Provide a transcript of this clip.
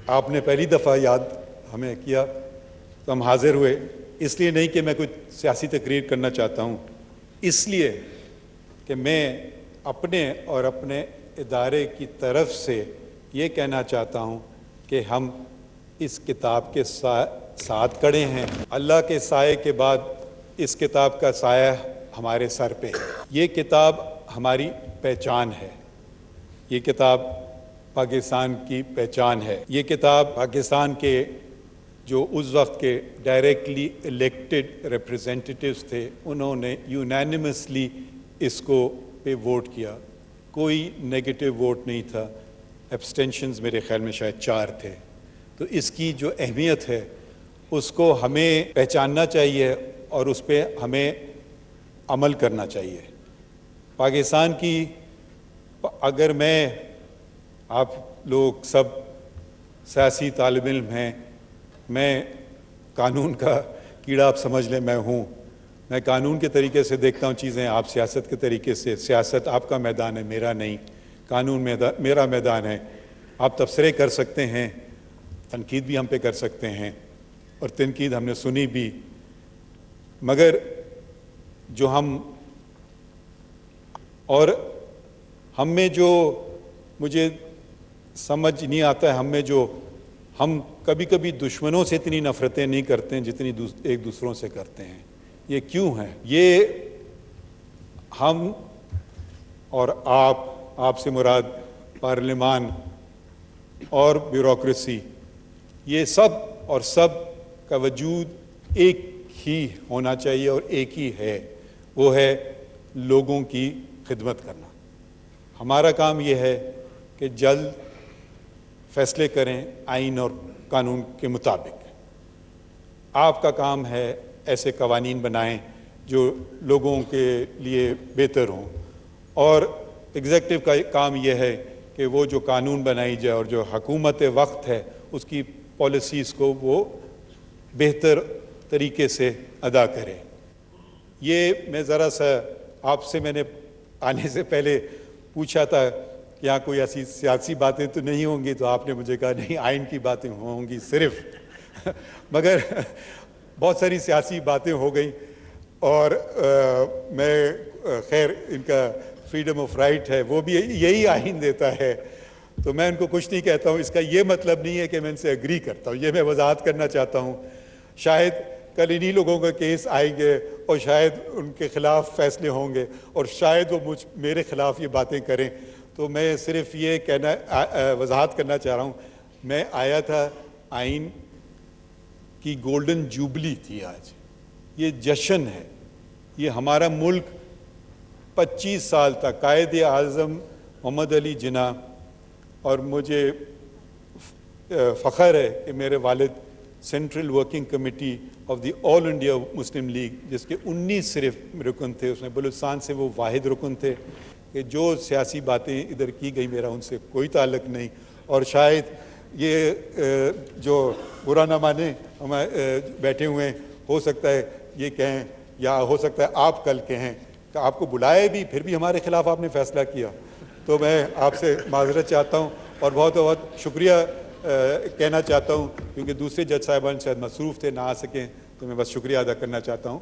آپ نے پہلی دفعہ یاد ہمیں کیا تو ہم حاضر ہوئے، اس لیے نہیں کہ میں کوئی سیاسی تقریر کرنا چاہتا ہوں، اس لیے کہ میں اپنے اور اپنے ادارے کی طرف سے یہ کہنا چاہتا ہوں کہ ہم اس کتاب کے ساتھ کھڑے ہیں۔ اللہ کے سائے کے بعد اس کتاب کا سایہ ہمارے سر پہ ہے۔ یہ کتاب ہماری پہچان ہے، یہ کتاب پاکستان کی پہچان ہے۔ یہ کتاب پاکستان کے جو اس وقت کے ڈائریکٹلی الیکٹڈ ریپریزنٹیٹیوز تھے، انہوں نے یونینیمسلی اس کو پہ ووٹ کیا، کوئی نیگیٹو ووٹ نہیں تھا، ایبسٹینشنز میرے خیال میں شاید 4 تھے۔ تو اس کی جو اہمیت ہے اس کو ہمیں پہچاننا چاہیے اور اس پہ ہمیں عمل کرنا چاہیے۔ پاکستان کی اگر آپ لوگ سب سیاسی طالب علم ہیں، میں قانون کا کیڑا آپ سمجھ لیں میں ہوں، میں قانون کے طریقے سے دیکھتا ہوں چیزیں، آپ سیاست کے طریقے سے۔ سیاست آپ کا میدان ہے، میرا نہیں، قانون میرا میدان ہے۔ آپ تبصرے کر سکتے ہیں، تنقید بھی ہم پہ کر سکتے ہیں، اور تنقید ہم نے سنی بھی، مگر جو ہم میں جو مجھے سمجھ نہیں آتا ہے، ہم کبھی کبھی دشمنوں سے اتنی نفرتیں نہیں کرتے ہیں جتنی ایک دوسروں سے کرتے ہیں۔ یہ کیوں ہے؟ یہ ہم اور آپ سے مراد پارلیمان اور بیوروکریسی، یہ سب کا وجود ایک ہی ہونا چاہیے اور ایک ہی ہے، وہ ہے لوگوں کی خدمت کرنا۔ ہمارا کام یہ ہے کہ جلد فیصلے کریں آئین اور قانون کے مطابق۔ آپ کا کام ہے ایسے قوانین بنائیں جو لوگوں کے لیے بہتر ہوں، اور ایگزیکٹو کا کام یہ ہے کہ وہ جو قانون بنائی جائے اور جو حکومت وقت ہے اس کی پالیسیز کو وہ بہتر طریقے سے ادا کرے۔ یہ میں ذرا سا آپ سے میں نے آنے سے پہلے پوچھا تھا کہ یہاں کوئی ایسی سیاسی باتیں تو نہیں ہوں گی، تو آپ نے مجھے کہا نہیں، آئین کی باتیں ہوں گی صرف مگر بہت ساری سیاسی باتیں ہو گئیں، اور میں خیر ان کا فریڈم آف رائٹ ہے، وہ بھی یہی آئین دیتا ہے، تو میں ان کو کچھ نہیں کہتا ہوں۔ اس کا یہ مطلب نہیں ہے کہ میں ان سے ایگری کرتا ہوں، یہ میں وضاحت کرنا چاہتا ہوں۔ شاید کل انہی لوگوں کا کیس آئیں گے اور شاید ان کے خلاف فیصلے ہوں گے، اور شاید وہ میرے خلاف یہ باتیں کریں، تو میں صرف یہ وضاحت کرنا چاہ رہا ہوں۔ میں آیا تھا، آئین کی گولڈن جوبلی تھی آج، یہ جشن ہے، یہ ہمارا ملک 25 سال تک قائد اعظم محمد علی جناح، اور مجھے فخر ہے کہ میرے والد central working committee of the all India Muslim league, جس کے 19 صرف رکن تھے، اس میں بلوچستان سے وہ واحد رکن تھے، کہ جو سیاسی باتیں ادھر کی گئی میرا ان سے کوئی تعلق نہیں، اور شاید یہ جو برا نہ مانے ہم بیٹھے ہوئے ہیں، ہو سکتا ہے یہ کہیں، یا ہو سکتا ہے آپ کل کہیں کہ آپ کو بلائے بھی پھر بھی ہمارے خلاف آپ نے فیصلہ کیا، تو میں آپ سے معذرت چاہتا ہوں اور بہت بہت شکریہ کہنا چاہتا ہوں، کیونکہ دوسرے جج صاحبان شاید مصروف تھے، نہ آ سکیں، تو میں بس شکریہ ادا کرنا چاہتا ہوں۔